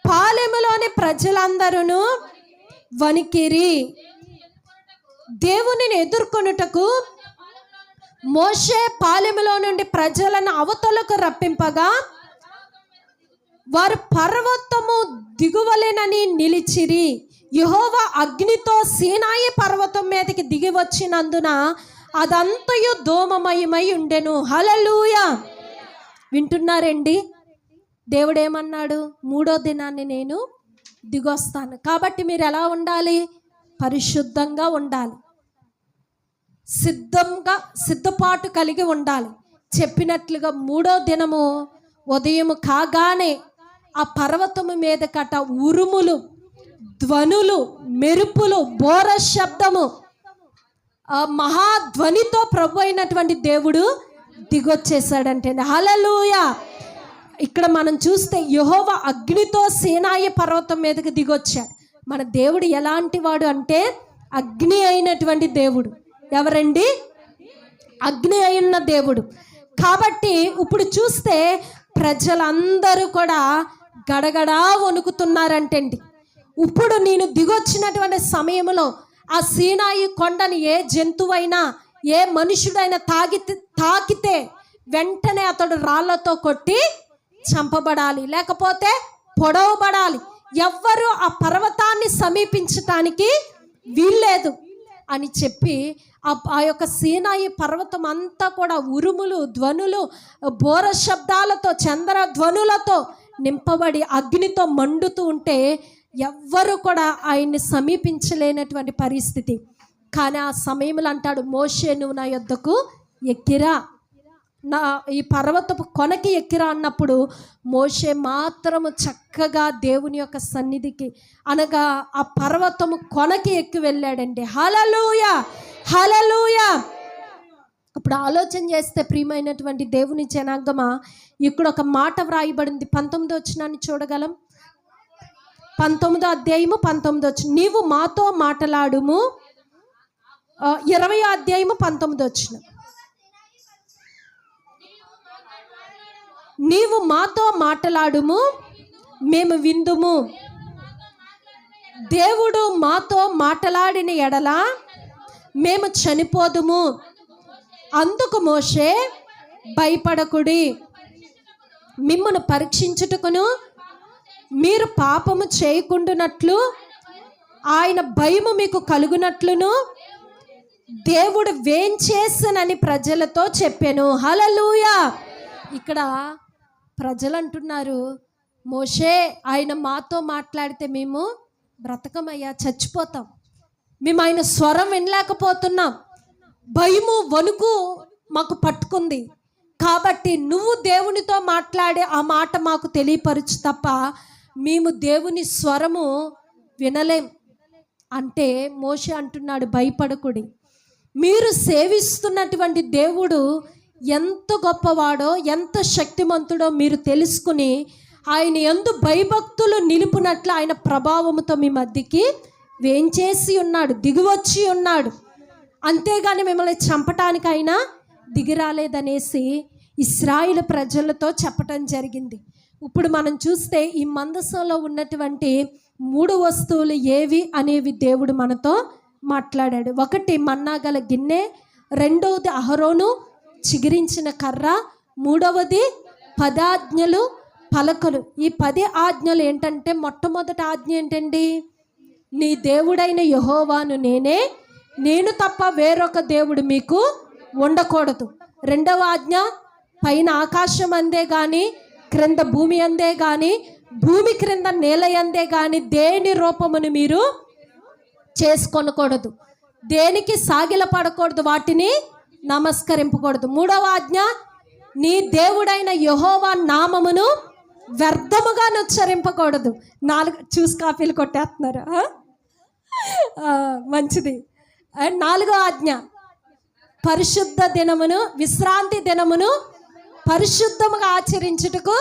పాలెములోని ప్రజలందరూ వణికిరి. దేవునిని ఎదుర్కొనుటకు మోషే పాలెములో నుండి ప్రజలను అవతలకు రప్పింపగా వారు పర్వతము దిగువలేనని నిలిచిరి. యెహోవా అగ్నితో సీనాయి పర్వతం మీదకి దిగి వచ్చినందున అదంతయు ధూమమయమై ఉండెను. హల్లెలూయా. వింటున్నారండి? దేవుడు ఏమన్నాడు? 3వ దినాన్ని నేను దిగొస్తాను. కాబట్టి మీరు ఎలా ఉండాలి? పరిశుద్ధంగా ఉండాలి, సిద్ధపాటు కలిగి ఉండాలి. చెప్పినట్లుగా 3వ దినము ఉదయం కాగానే ఆ పర్వతము మీద కట ఉరుములు, ధ్వనులు, మెరుపులు, బోర శబ్దము, మహాధ్వనితో ప్రభు అయినటువంటి దేవుడు దిగొచ్చేసాడంటే. హల్లెలూయా. ఇక్కడ మనం చూస్తే యెహోవా అగ్నితో సీనాయి పర్వతం మీదకి దిగొచ్చాడు. మన దేవుడు ఎలాంటి వాడు అంటే అగ్ని అయినటువంటి దేవుడు. ఎవరండి? అగ్ని అయిన దేవుడు. కాబట్టి ఇప్పుడు చూస్తే ప్రజలందరూ కూడా గడగడా వణుకుతున్నారంటండి. ఇప్పుడు నేను దిగొచ్చినటువంటి సమయంలో ఆ సీనాయి కొండని ఏ జంతువైనా, ఏ మనుషుడైనా తాకితే వెంటనే అతడు రాళ్లతో కొట్టి చంపబడాలి, లేకపోతే పొడవబడాలి. ఎవ్వరూ ఆ పర్వతాన్ని సమీపించటానికి వీల్లేదు అని చెప్పి ఆ యొక్క సీనాయి పర్వతం అంతా కూడా ఉరుములు, ధ్వనులు, బోర శబ్దాలతో, చంద్ర ధ్వనులతో నింపబడి అగ్నితో మండుతూ ఉంటే ఎవ్వరు కూడా ఆయన్ని సమీపించలేనటువంటి పరిస్థితి. కానీ ఆ సమయంలో అంటాడు, మోషే నువ్వు నా యొద్దకు ఎక్కిరా, నా ఈ పర్వతపు కొనకి ఎక్కిరా అన్నప్పుడు మోషే మాత్రము చక్కగా దేవుని యొక్క సన్నిధికి, అనగా ఆ పర్వతము కొనకి ఎక్కి వెళ్ళాడండి. హల్లెలూయా, హల్లెలూయా. ఇప్పుడు ఆలోచన చేస్తే ప్రియమైనటువంటి దేవుని జనాంగమా, ఇక్కడ ఒక మాట వ్రాయబడింది. 19వ వచనాన్ని చూడగలం. 19వ అధ్యాయము 19వ వచనం. నీవు మాతో మాట్లాడుము. 20వ అధ్యాయము 19వ వచనం. నీవు మాతో మాట్లాడుము, మేము విందుము. దేవుడు మాతో మాట్లాడిన ఎడల మేము చనిపోదుము. అందుకు మోషే, భయపడకుడి, మిమ్మును పరీక్షించుటకును మీరు పాపము చేయకుండానట్లు ఆయన భయము మీకు కలుగునట్లును దేవుడు వేంచేసనని ప్రజలతో చెప్పాను. హల్లెలూయా. ఇక్కడ ప్రజలు అంటున్నారు, మోషే ఆయన మాతో మాట్లాడితే మేము బ్రతకమయ్యా, చచ్చిపోతాం, మేము ఆయన స్వరం వినలేకపోతున్నాం, భయము వణుకు మాకు పట్టుకుంది, కాబట్టి నువ్వు దేవునితో మాట్లాడే ఆ మాట మాకు తెలియపరచు తప్ప మేము దేవుని స్వరము వినలేం అంటే మోషే అంటున్నాడు, భయపడకుడి, మీరు సేవిస్తున్నటువంటి దేవుడు ఎంత గొప్పవాడో, ఎంత శక్తిమంతుడో మీరు తెలుసుకుని ఆయన యందు భయభక్తులు నిలుపునట్లు ఆయన ప్రభావముతో మీ మధ్యకి వేంచేసి ఉన్నాడు, దిగివచ్చి ఉన్నాడు. అంతేగాని మిమ్మల్ని చంపటానికైనా దిగిరాలేదనేసి ఇశ్రాయేలు ప్రజలతో చెప్పటం జరిగింది. ఇప్పుడు మనం చూస్తే ఈ మందసంలో ఉన్నటువంటి 3 వస్తువులు ఏవి అనేవి దేవుడు మనతో మాట్లాడాడు. ఒకటి మన్నా గల గిన్నె, రెండవది అహరోను చిగిరించిన కర్ర, మూడవది 10 ఆజ్ఞలు పలకలు. ఈ 10 ఆజ్ఞలు ఏంటంటే, మొట్టమొదటి ఆజ్ఞ ఏంటండి? నీ దేవుడైన యెహోవాను నేను తప్ప వేరొక దేవుడు మీకు ఉండకూడదు. రెండవ ఆజ్ఞ, పైన ఆకాశం అందే కానీ, క్రింద భూమి అందే కానీ, భూమి క్రింద నేల అందే కానీ దేని రూపమును మీరు చేసుకొనకూడదు, దేనికి సాగిలపడకూడదు, వాటిని నమస్కరింపకూడదు. మూడవ ఆజ్ఞ, నీ దేవుడైన యెహోవా నామమును వ్యర్థముగా ఉచ్చరింపకూడదు. 4 చూసి కాపీలు కొట్టేస్తున్నారు, మంచిది. అండ్ 4వ ఆజ్ఞ, పరిశుద్ధ దినమును, విశ్రాంతి దినమును పరిశుద్ధముగా ఆచరించుటకు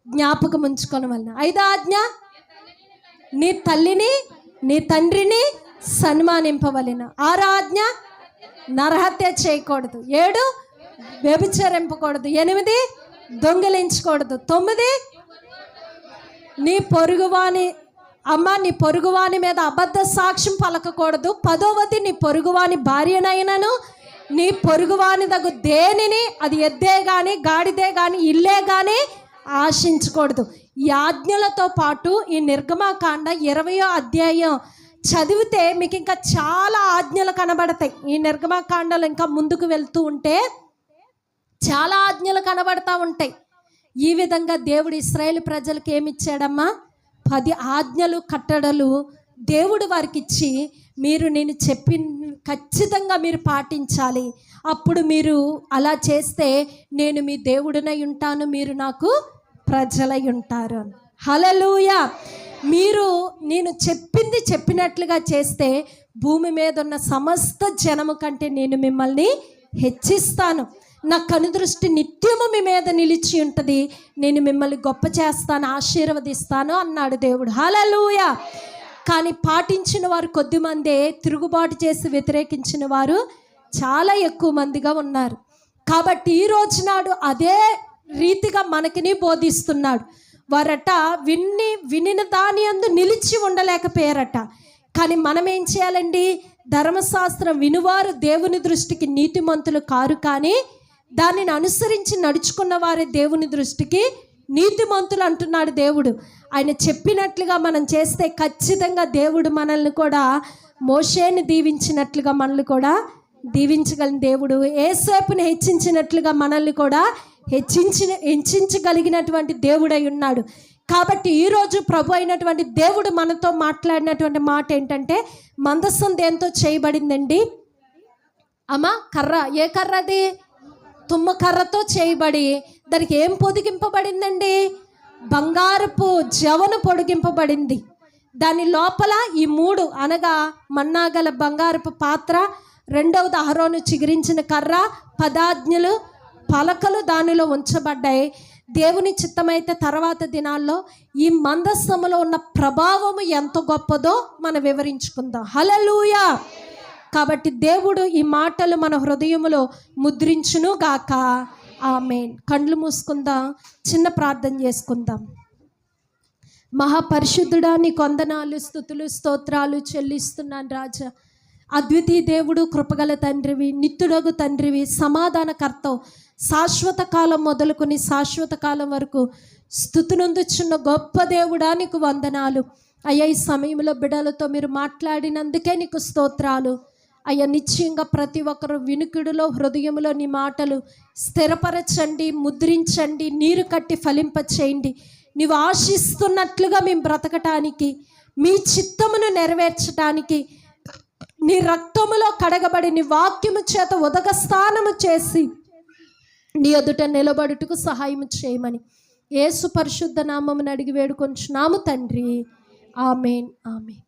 జ్ఞాపకం ఉంచుకోవడం వలన. 5వ ఆజ్ఞ, నీ తల్లిని నీ తండ్రిని సన్మానింపవలెను. 6వ ఆజ్ఞ, నరహత్య చేయకూడదు. 7 వ్యభిచరింపకూడదు. 8 దొంగిలించకూడదు. 9 నీ పొరుగువాని మీద అబద్ధ సాక్ష్యం పలకకూడదు. 10వది నీ పొరుగువాని భార్యనైనను నీ పొరుగువాని దగ్గు దేనిని, అది ఎద్దే కానీ గాడిదే కానీ ఇల్లే కానీ ఆశించకూడదు. ఈ ఆజ్ఞలతో పాటు ఈ నిర్గమకాండ 20వ అధ్యాయం చదివితే మీకు ఇంకా చాలా ఆజ్ఞలు కనబడతాయి. ఈ నిర్గమకాండలు ఇంకా ముందుకు వెళ్తూ ఉంటే చాలా ఆజ్ఞలు కనబడతా ఉంటాయి. ఈ విధంగా దేవుడు ఇశ్రాయేలు ప్రజలకు ఏమిచ్చాడమ్మా? 10 ఆజ్ఞలు కట్టడలు దేవుడు వారికి ఇచ్చి, మీరు నేను ఖచ్చితంగా మీరు పాటించాలి. అప్పుడు మీరు అలా చేస్తే నేను మీ దేవుడినై ఉంటాను, మీరు నాకు ప్రజలై ఉంటారు. హల్లెలూయా. మీరు నేను చెప్పినట్లుగా చేస్తే భూమి మీద ఉన్న సమస్త జనము కంటే నేను మిమ్మల్ని హెచ్చిస్తాను. నా కనుదృష్టి నిత్యము మీ మీద నిలిచి ఉంటుంది. నేను మిమ్మల్ని గొప్ప చేస్తాను, ఆశీర్వదిస్తాను అన్నాడు దేవుడు. హల్లెలూయా. కానీ పాటించిన వారు కొద్దిమందే, తిరుగుబాటు చేసి వ్యతిరేకించిన వారు చాలా ఎక్కువ మందిగా ఉన్నారు. కాబట్టి ఈ రోజు నాడు అదే రీతిగా మనకిని బోధిస్తున్నాడు. వారట వినిన దాని అందు నిలిచి ఉండలేకపోయారట. కానీ మనం ఏం చేయాలండి? ధర్మశాస్త్రం వినువారు దేవుని దృష్టికి నీతిమంతులు కారు, కానీ దానిని అనుసరించి నడుచుకున్న వారే దేవుని దృష్టికి నీతిమంతులు అంటున్నాడు దేవుడు. ఆయన చెప్పినట్లుగా మనం చేస్తే ఖచ్చితంగా దేవుడు మనల్ని కూడా మోషేని దీవించినట్లుగా మనల్ని కూడా దీవించగలిగిన దేవుడు. యేసేపుని హెచ్చించినట్లుగా మనల్ని కూడా హెచ్చించగలిగినటువంటి దేవుడై ఉన్నాడు. కాబట్టి ఈరోజు ప్రభు అయినటువంటి దేవుడు మనతో మాట్లాడినటువంటి మాట ఏంటంటే, మందసం దేంతో చేయబడిందండి అమ్మా? కర్ర. ఏ కర్ర అది? తుమ్మ కర్రతో చేయబడి దానికి ఏం పొదిగింపబడిందండి? బంగారపు జవను పొడిగింపబడింది. దాని లోపల ఈ 3 అనగా మన్నాగల బంగారపు పాత్ర, రెండవది అహరోను చిగురించిన కర్ర, 10 ఆజ్ఞలు పలకలు దానిలో ఉంచబడ్డాయి. దేవుని చిత్తమైతే తర్వాత దినాల్లో ఈ మందస్సములో ఉన్న ప్రభావము ఎంత గొప్పదో మనం వివరించుకుందాం. హల్లెలూయా. కాబట్టి దేవుడు ఈ మాటలు మన హృదయములో ముద్రించును గాక. ఆమేన్. కళ్ళు మూసుకుందాం, చిన్న ప్రార్థన చేసుకుందాం. మహాపరిశుద్ధుడా, నీకు వందనాలు, స్తుతులు, స్తోత్రాలు చెల్లిస్తున్నాను రాజా. అద్వితీయ దేవుడు, కృపగల తండ్రివి, నిత్యుడగు తండ్రివి, సమాధానకర్తవు, శాశ్వత కాలం మొదలుకొని శాశ్వత కాలం వరకు స్తుతినందుచున్న గొప్ప దేవుడా నీకు వందనాలు అయ్యా. ఈ సమయంలో బిడ్డలతో మీరు మాట్లాడినందుకే నీకు స్తోత్రాలు అయ్యా. నిశ్చయంగా ప్రతి ఒక్కరు వినుకుడిలో, హృదయంలో నీ మాటలు స్థిరపరచండి, ముద్రించండి, నీరు కట్టి ఫలింపచేయండి. నీవు ఆశిస్తున్నట్లుగా మేము బ్రతకటానికి, మీ చిత్తమును నెరవేర్చడానికి, నీ రక్తములో కడగబడి నీ వాక్యము చేత ఉదక స్నానము చేసి నీ ఎదుట నిలబడుటకు సహాయం చేయమని యేసు పరిశుద్ధ నామమును అడిగి వేడుకొంచున్నాము తండ్రి. ఆమేన్. ఆమేన్.